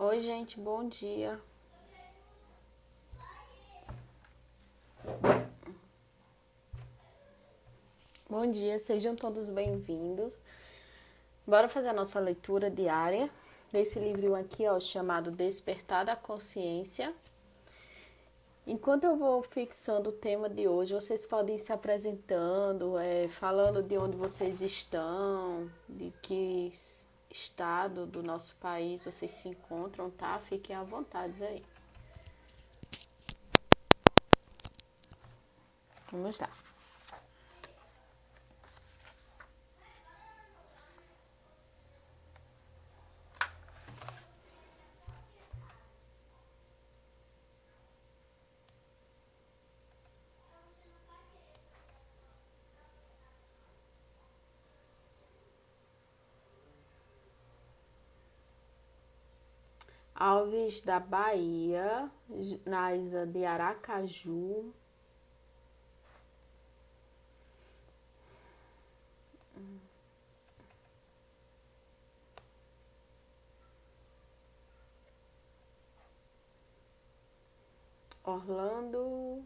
Oi, gente, bom dia. Bom dia, sejam todos bem-vindos. Bora fazer a nossa leitura diária desse livro aqui, ó, chamado Despertar da Consciência. Enquanto eu vou fixando o tema de hoje, vocês podem ir se apresentando, falando de onde vocês estão, de que estado do nosso país vocês se encontram, tá? Fiquem à vontade aí. Vamos lá. Alves da Bahia, Naisa de Aracaju, Orlando,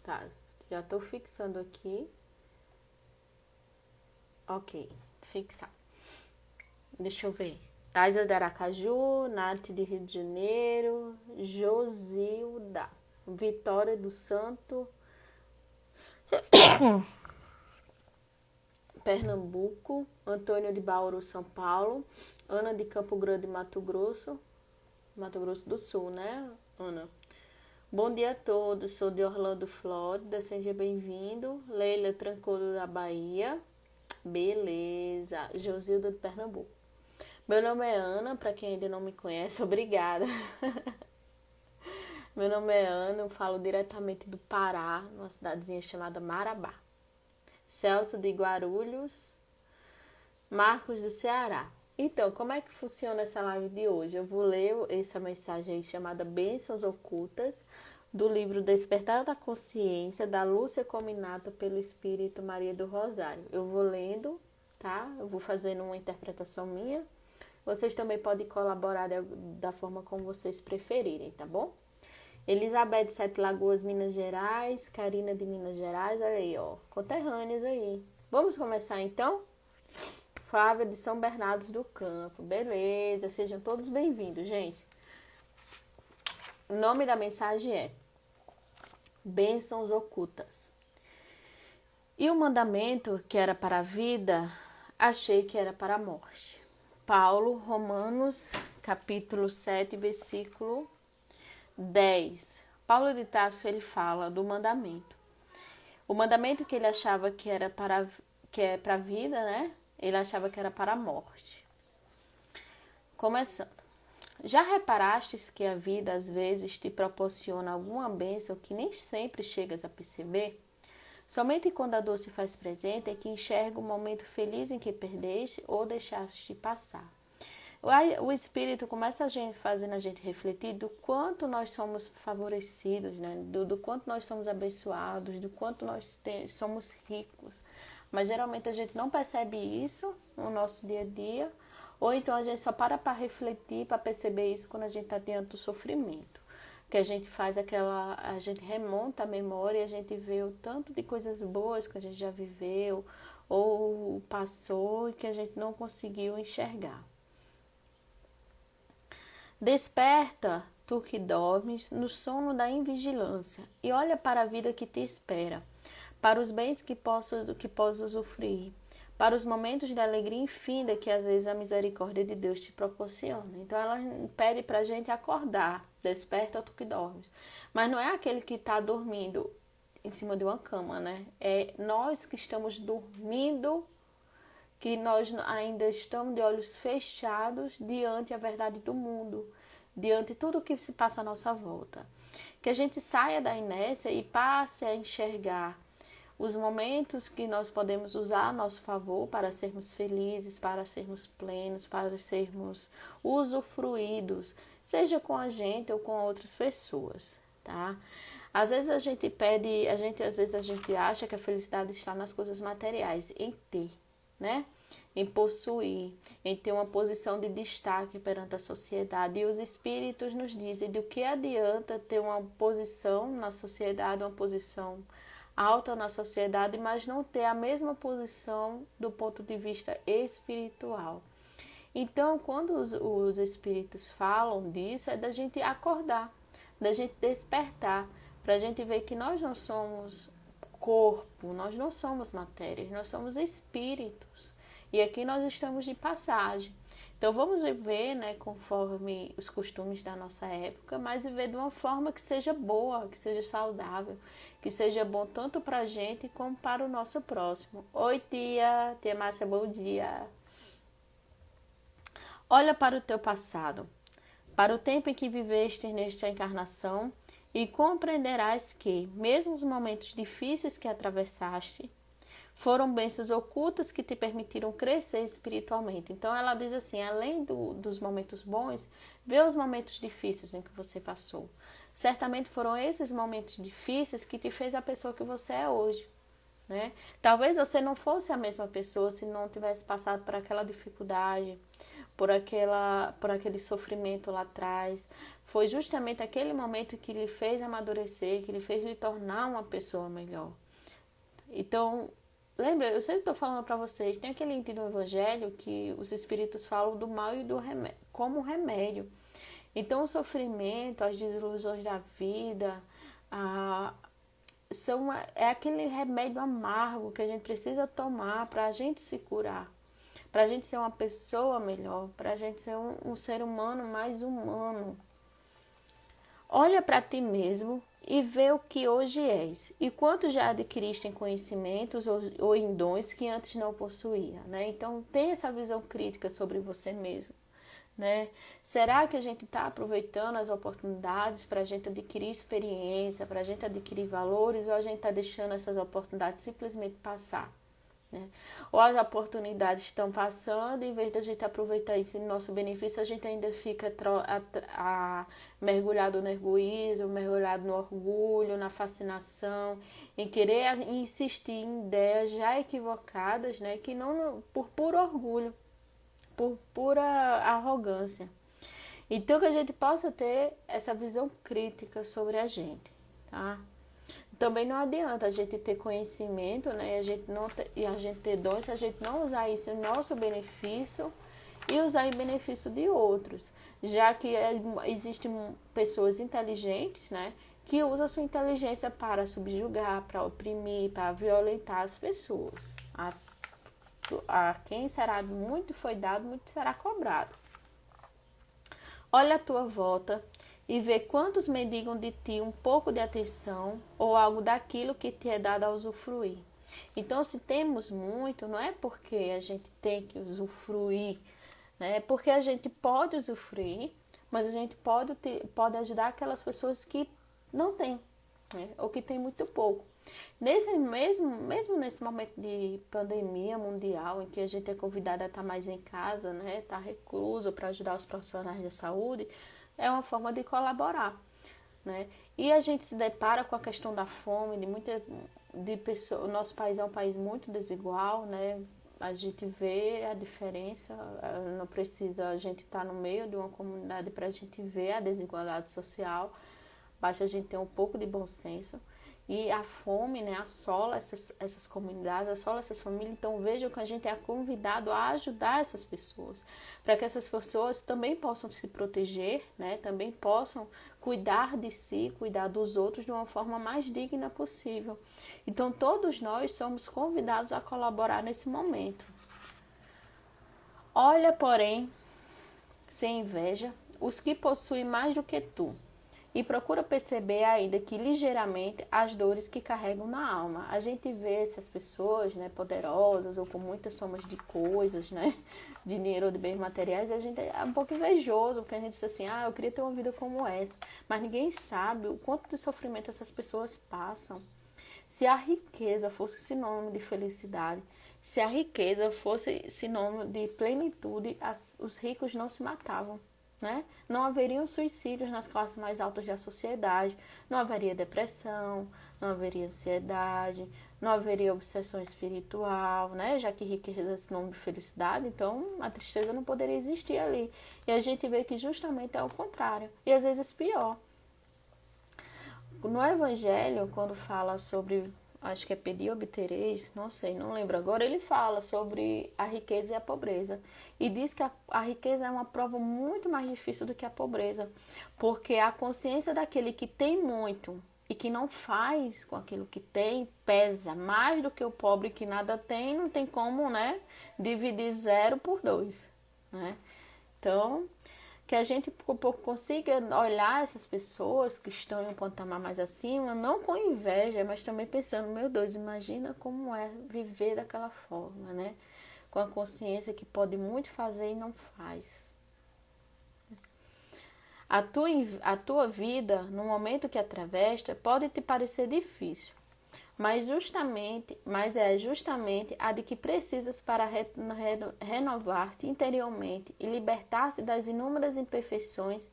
tá, já tô fixando aqui, ok, fixar, deixa eu ver, Naisa de Aracaju, Nath de Rio de Janeiro, Josilda, Vitória do Santo, Pernambuco, Antônio de Bauru, São Paulo, Ana de Campo Grande, Mato Grosso do Sul, né, Ana? Bom dia a todos, sou de Orlando, Flórida, seja bem-vindo. Leila Trancoso da Bahia, beleza. Josilda de Pernambuco. Meu nome é Ana, para quem ainda não me conhece, obrigada. Meu nome é Ana, eu falo diretamente do Pará, numa cidadezinha chamada Marabá. Celso de Guarulhos, Marcos do Ceará. Então, como é que funciona essa live de hoje? Eu vou ler essa mensagem aí chamada Bênçãos Ocultas, do livro Despertar da Consciência, da Lúcia Cominato pelo Espírito Maria do Rosário. Eu vou lendo, tá? Eu vou fazendo uma interpretação minha. Vocês também podem colaborar da forma como vocês preferirem, tá bom? Elizabeth de Sete Lagoas, Minas Gerais, Karina de Minas Gerais, olha aí, ó, conterrâneas aí. Vamos começar então? Flávia de São Bernardo do Campo, beleza, sejam todos bem-vindos, gente. O nome da mensagem é Bênçãos Ocultas. E o mandamento que era para a vida, achei que era para a morte. Paulo, Romanos, capítulo 7, versículo 10. Paulo de Tarso, ele fala do mandamento. O mandamento que ele achava que era para a vida, né? Ele achava que era para a morte. Começando. Já reparastes que a vida às vezes te proporciona alguma bênção que nem sempre chegas a perceber? Somente quando a dor se faz presente é que enxerga o momento feliz em que perdeste ou deixaste de passar. O Espírito começa fazendo a gente refletir do quanto nós somos favorecidos, né? do quanto nós somos abençoados, do quanto nós somos ricos. Mas geralmente a gente não percebe isso no nosso dia a dia, ou então a gente só para refletir, para perceber isso quando a gente está diante do sofrimento. Que a gente faz a gente remonta a memória e a gente vê o tanto de coisas boas que a gente já viveu, ou passou e que a gente não conseguiu enxergar. Desperta, tu que dormes, no sono da invigilância, e olha para a vida que te espera, para os bens que posso usufruir, para os momentos de alegria infinda que às vezes a misericórdia de Deus te proporciona. Então ela pede para a gente acordar, desperta, tu que dormes. Mas não é aquele que está dormindo em cima de uma cama, né? É nós que estamos dormindo, que nós ainda estamos de olhos fechados diante a verdade do mundo, diante de tudo o que se passa à nossa volta. Que a gente saia da inércia e passe a enxergar os momentos que nós podemos usar a nosso favor para sermos felizes, para sermos plenos, para sermos usufruídos, seja com a gente ou com outras pessoas, tá? Às vezes a gente às vezes a gente acha que a felicidade está nas coisas materiais, em ter, né? em possuir, em ter uma posição de destaque perante a sociedade. E os espíritos nos dizem do que adianta ter uma posição na sociedade, uma posição alta na sociedade, mas não ter a mesma posição do ponto de vista espiritual. Então, quando os espíritos falam disso, é da gente acordar, da gente despertar, para a gente ver que nós não somos corpo, nós não somos matéria, nós somos espíritos. E aqui nós estamos de passagem. Então, vamos viver, né, conforme os costumes da nossa época, mas viver de uma forma que seja boa, que seja saudável, que seja bom tanto para a gente como para o nosso próximo. Oi, tia Márcia, bom dia. Olha para o teu passado, para o tempo em que viveste nesta encarnação, e compreenderás que, mesmo os momentos difíceis que atravessaste, foram bênçãos ocultas que te permitiram crescer espiritualmente. Então ela diz assim, além dos momentos bons, vê os momentos difíceis em que você passou. Certamente foram esses momentos difíceis que te fez a pessoa que você é hoje. Né? Talvez você não fosse a mesma pessoa se não tivesse passado por aquela dificuldade, por aquele sofrimento lá atrás. Foi justamente aquele momento que lhe fez amadurecer, que lhe fez lhe tornar uma pessoa melhor. Então, lembra, eu sempre estou falando para vocês, tem aquele item do Evangelho que os Espíritos falam do mal e do remédio, como remédio. Então, o sofrimento, as desilusões da vida, é aquele remédio amargo que a gente precisa tomar para a gente se curar, para a gente ser uma pessoa melhor, para a gente ser um ser humano mais humano. Olha para ti mesmo e vê o que hoje és, e quanto já adquiriste em conhecimentos ou em dons que antes não possuía, né? Então, tem essa visão crítica sobre você mesmo, né? Será que a gente está aproveitando as oportunidades para a gente adquirir experiência, para a gente adquirir valores, ou a gente está deixando essas oportunidades simplesmente passar? Né? Ou as oportunidades estão passando, em vez da gente aproveitar isso em nosso benefício, a gente ainda fica mergulhado no egoísmo, mergulhado no orgulho, na fascinação, em querer insistir em ideias já equivocadas, né? Que não por puro orgulho, por pura arrogância. Então, que a gente possa ter essa visão crítica sobre a gente, tá? Também não adianta a gente ter conhecimento, né? E a gente ter dons, se a gente não usar isso em nosso benefício e usar em benefício de outros. Já que existem pessoas inteligentes, né? Que usam a sua inteligência para subjugar, para oprimir, para violentar as pessoas. A quem será muito foi dado, muito será cobrado. Olha a tua volta e vê quantos mendigam de ti um pouco de atenção ou algo daquilo que te é dado a usufruir. Então, se temos muito, não é porque a gente tem que usufruir, né? É porque a gente pode usufruir, mas a gente pode ajudar aquelas pessoas que não têm, né? Ou que têm muito pouco. Mesmo nesse momento de pandemia mundial, em que a gente é convidado a estar mais em casa, né? Estar recluso para ajudar os profissionais da saúde, é uma forma de colaborar, né? E a gente se depara com a questão da fome, de pessoas. O nosso país é um país muito desigual, né? A gente vê a diferença, não precisa a gente estar no meio de uma comunidade para a gente ver a desigualdade social, basta a gente ter um pouco de bom senso. E a fome, né, assola essas comunidades, assola essas famílias. Então vejam que a gente é convidado a ajudar essas pessoas, para que essas pessoas também possam se proteger, né, também possam cuidar de si, cuidar dos outros de uma forma mais digna possível. Então todos nós somos convidados a colaborar nesse momento. Olha, porém, sem inveja, os que possuem mais do que tu, e procura perceber ainda que ligeiramente as dores que carregam na alma. A gente vê essas pessoas, né, poderosas ou com muitas somas de coisas, né, de dinheiro ou de bens materiais, e a gente é um pouco invejoso, porque a gente diz assim, eu queria ter uma vida como essa. Mas ninguém sabe o quanto de sofrimento essas pessoas passam. Se a riqueza fosse sinônimo de felicidade, se a riqueza fosse sinônimo de plenitude, os ricos não se matavam. né? Não haveriam suicídios nas classes mais altas da sociedade, não haveria depressão, não haveria ansiedade, não haveria obsessão espiritual, né? Já que riqueza é sinônimo de felicidade, então a tristeza não poderia existir ali. E a gente vê que justamente é o contrário, e às vezes pior. No Evangelho, quando fala sobre, acho que é pedir obtereis, não sei, não lembro agora, ele fala sobre a riqueza e a pobreza. E diz que a riqueza é uma prova muito mais difícil do que a pobreza, porque a consciência daquele que tem muito e que não faz com aquilo que tem pesa mais do que o pobre que nada tem, não tem como, né, dividir 0 por 2, né? Então, que a gente consiga olhar essas pessoas que estão em um patamar mais acima, não com inveja, mas também pensando, meu Deus, imagina como é viver daquela forma, né? Com a consciência que pode muito fazer e não faz. A tua vida, no momento que atravessa, pode te parecer difícil, mas é justamente a de que precisas para renovar-te interiormente e libertar-te das inúmeras imperfeições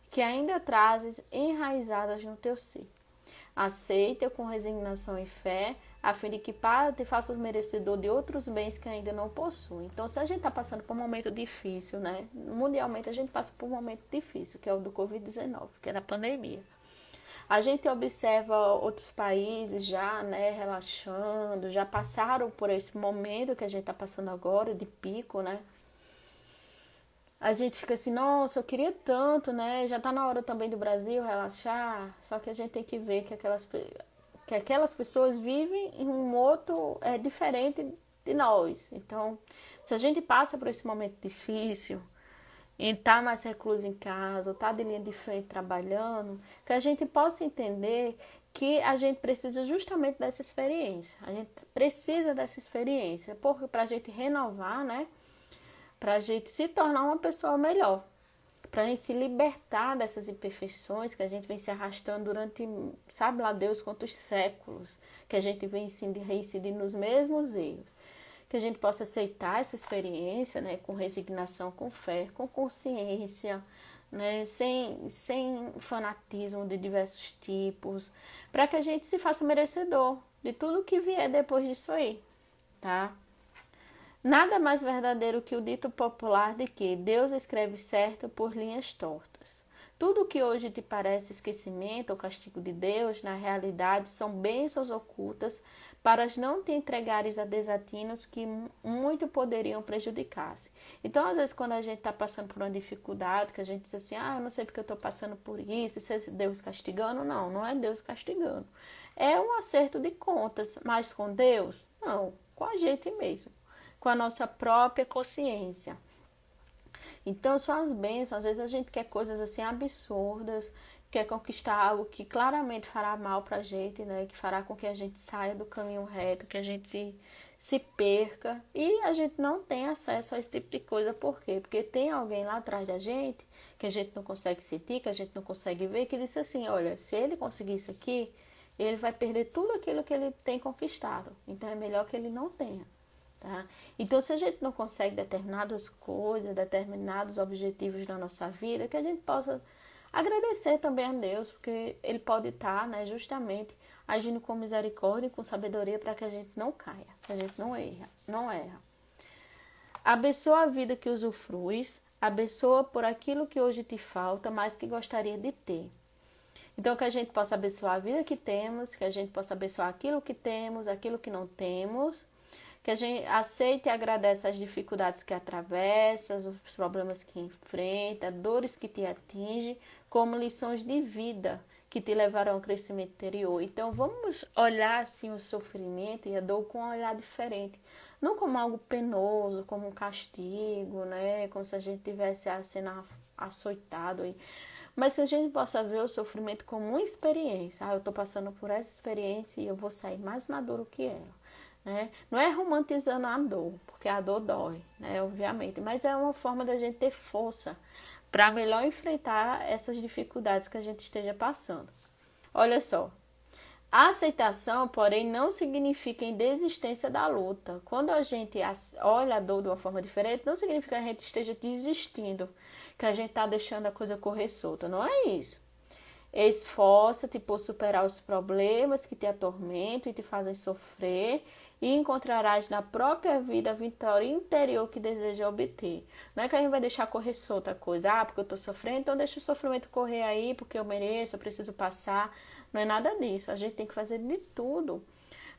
que ainda trazes enraizadas no teu ser. Aceita com resignação e fé, a fim de que te faças merecedor de outros bens que ainda não possui. Então, se a gente está passando por um momento difícil, né? Mundialmente a gente passa por um momento difícil, que é o do Covid-19, que era a pandemia. A gente observa outros países já, né, relaxando, já passaram por esse momento que a gente está passando agora, de pico, né? A gente fica assim, nossa, eu queria tanto, né? Já está na hora também do Brasil relaxar, só que a gente tem que ver que aquelas pessoas vivem em um outro diferente de nós. Então, se a gente passa por esse momento difícil, em estar mais recluso em casa, ou estar de linha de frente trabalhando, que a gente possa entender que a gente precisa justamente dessa experiência. A gente precisa dessa experiência, porque para a gente renovar, né? Para a gente se tornar uma pessoa melhor. Para a gente se libertar dessas imperfeições que a gente vem se arrastando durante, sabe lá Deus quantos séculos, que a gente vem reincidindo nos mesmos erros. Que a gente possa aceitar essa experiência, né, com resignação, com fé, com consciência, né, sem fanatismo de diversos tipos, para que a gente se faça merecedor de tudo que vier depois disso aí, tá? Nada mais verdadeiro que o dito popular de que Deus escreve certo por linhas tortas. Tudo que hoje te parece esquecimento ou castigo de Deus, na realidade são bênçãos ocultas para não te entregares a desatinos que muito poderiam prejudicar-se. Então, às vezes, quando a gente está passando por uma dificuldade, que a gente diz assim, eu não sei porque eu estou passando por isso é Deus castigando. Não, não é Deus castigando. É um acerto de contas, mas com Deus? Não, com a gente mesmo, com a nossa própria consciência. Então, são as bênçãos. Às vezes a gente quer coisas assim absurdas, quer conquistar algo que claramente fará mal pra gente, né? Que fará com que a gente saia do caminho reto, que a gente se perca. E a gente não tem acesso a esse tipo de coisa. Por quê? Porque tem alguém lá atrás da gente, que a gente não consegue sentir, que a gente não consegue ver, que disse assim, olha, se ele conseguir isso aqui, ele vai perder tudo aquilo que ele tem conquistado. Então, é melhor que ele não tenha. Tá? Então, se a gente não consegue determinadas coisas, determinados objetivos na nossa vida, que a gente possa agradecer também a Deus, porque Ele pode estar, né, justamente agindo com misericórdia e com sabedoria para que a gente não caia, que a gente não erra. Abençoa a vida que usufruis, abençoa por aquilo que hoje te falta, mas que gostaria de ter. Então, que a gente possa abençoar a vida que temos, que a gente possa abençoar aquilo que temos, aquilo que não temos, que a gente aceite e agradeça as dificuldades que atravessa, os problemas que enfrenta, dores que te atinge, como lições de vida que te levarão ao crescimento interior. Então, vamos olhar assim o sofrimento e a dor com um olhar diferente. Não como algo penoso, como um castigo, né? Como se a gente tivesse sendo açoitado aí. Mas que a gente possa ver o sofrimento como uma experiência. Eu estou passando por essa experiência e eu vou sair mais maduro que ela. Né? Não é romantizando a dor, porque a dor dói, né? Obviamente, mas é uma forma da gente ter força para melhor enfrentar essas dificuldades que a gente esteja passando. Olha só, A aceitação, porém, não significa em desistência da luta. Quando a gente olha a dor de uma forma diferente, não significa que a gente esteja desistindo, que a gente está deixando a coisa correr solta. Não é isso. Esforça-te por superar os problemas que te atormentam e te fazem sofrer, e encontrarás na própria vida a vitória interior que deseja obter. Não é que a gente vai deixar correr solta a coisa, porque eu estou sofrendo, então deixa o sofrimento correr aí, porque eu mereço, eu preciso passar. Não é nada disso. A gente tem que fazer de tudo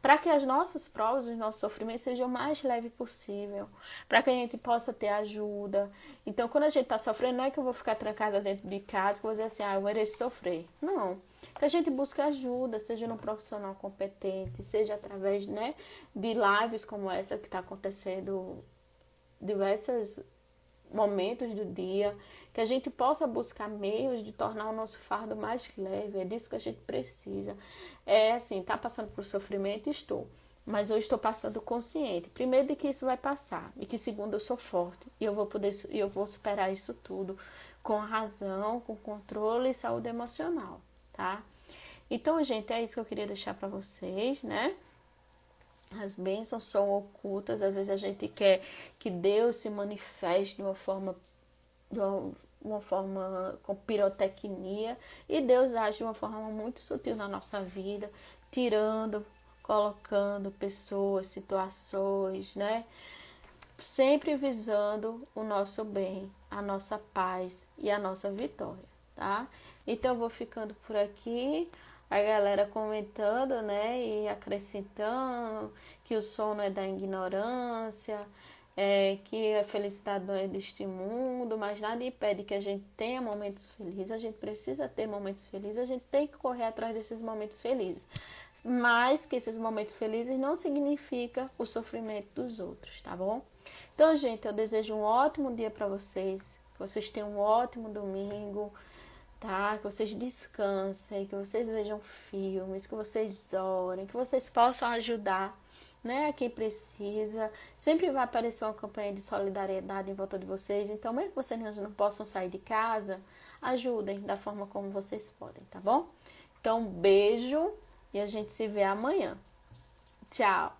para que as nossas provas, os nossos sofrimentos sejam o mais leve possível, para que a gente possa ter ajuda. Então, quando a gente está sofrendo, não é que eu vou ficar trancada dentro de casa, que eu vou dizer assim, eu mereço sofrer. Não. Que a gente busque ajuda, seja num profissional competente, seja através, né, de lives como essa que está acontecendo, diversos momentos do dia, que a gente possa buscar meios de tornar o nosso fardo mais leve. É disso que a gente precisa. É assim, tá passando por sofrimento? Estou. Mas eu estou passando consciente. Primeiro, de que isso vai passar. E que segundo, eu sou forte. E eu vou superar isso tudo com razão, com controle e saúde emocional, tá? Então, gente, é isso que eu queria deixar para vocês, né? As bênçãos são ocultas. Às vezes a gente quer que Deus se manifeste de uma forma com pirotecnia, e Deus age de uma forma muito sutil na nossa vida, tirando, colocando pessoas, situações, né? Sempre visando o nosso bem, a nossa paz e a nossa vitória, tá? Então eu vou ficando por aqui. A galera comentando, né, e acrescentando que o sono é da ignorância, que a felicidade não é deste mundo, mas nada impede que a gente tenha momentos felizes. A gente precisa ter momentos felizes, a gente tem que correr atrás desses momentos felizes. Mas que esses momentos felizes não significa o sofrimento dos outros, tá bom? Então, gente, eu desejo um ótimo dia para vocês, que vocês tenham um ótimo domingo, tá? Que vocês descansem, que vocês vejam filmes, que vocês orem, que vocês possam ajudar, né, a quem precisa. Sempre vai aparecer uma campanha de solidariedade em volta de vocês. Então, mesmo que vocês não possam sair de casa, ajudem da forma como vocês podem, tá bom? Então, beijo e a gente se vê amanhã. Tchau!